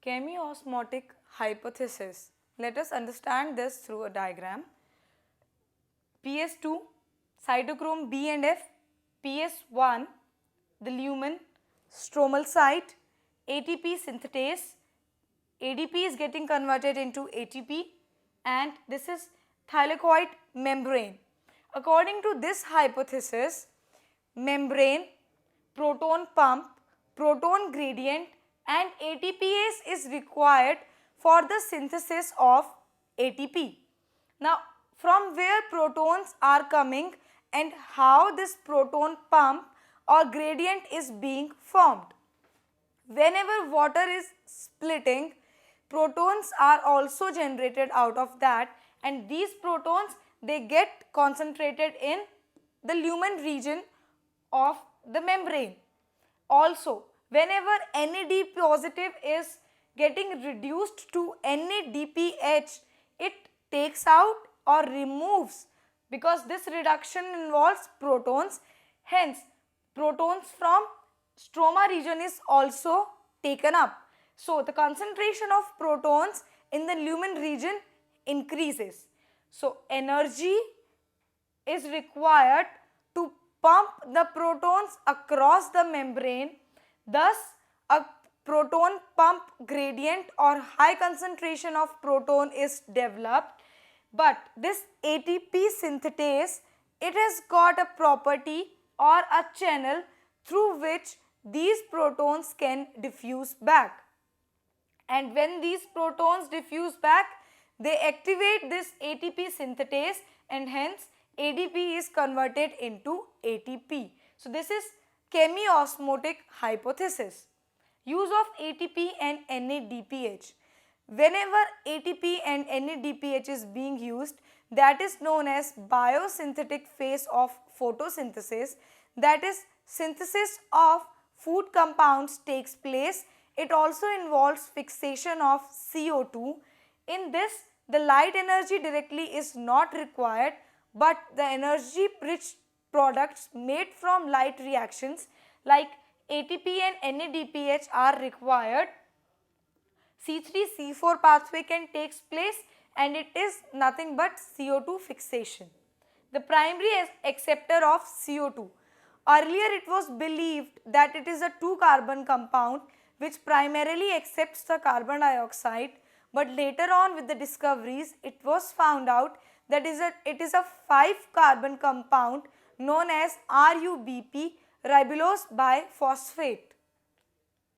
Chemiosmotic hypothesis. Let us understand this through a diagram. PS2, cytochrome B and F, PS1, the lumen, stromal site, ATP synthetase, ADP is getting converted into ATP, and this is thylakoid membrane. According to this hypothesis, membrane, proton pump, proton gradient and ATPase is required for the synthesis of ATP. Now, from where protons are coming and how this proton pump or gradient is being formed. Whenever water is splitting, protons are also generated out of that, and these protons, they get concentrated in the lumen region of the membrane. Also, whenever NAD positive is getting reduced to NADPH, it takes out or removes, because this reduction involves protons. Hence, protons from stroma region is also taken up. So, the concentration of protons in the lumen region increases. So, energy is required to pump the protons across the membrane. Thus, a proton pump gradient or high concentration of proton is developed. But this ATP synthetase, it has got a property or a channel through which these protons can diffuse back. And when these protons diffuse back, they activate this ATP synthetase, and hence ADP is converted into ATP. So, this is chemiosmotic hypothesis. Use of ATP and NADPH. Whenever ATP and NADPH is being used, that is known as biosynthetic phase of photosynthesis, that is, synthesis of food compounds takes place. It also involves fixation of CO2. In this, the light energy directly is not required, but the energy rich products made from light reactions like ATP and NADPH are required. C3-C4 pathway can take place, and it is nothing but CO2 fixation. The primary acceptor of CO2. Earlier it was believed that it is a 2-carbon compound which primarily accepts the carbon dioxide, but later on with the discoveries it was found out that it is a 5-carbon compound known as RUBP, ribulose biphosphate.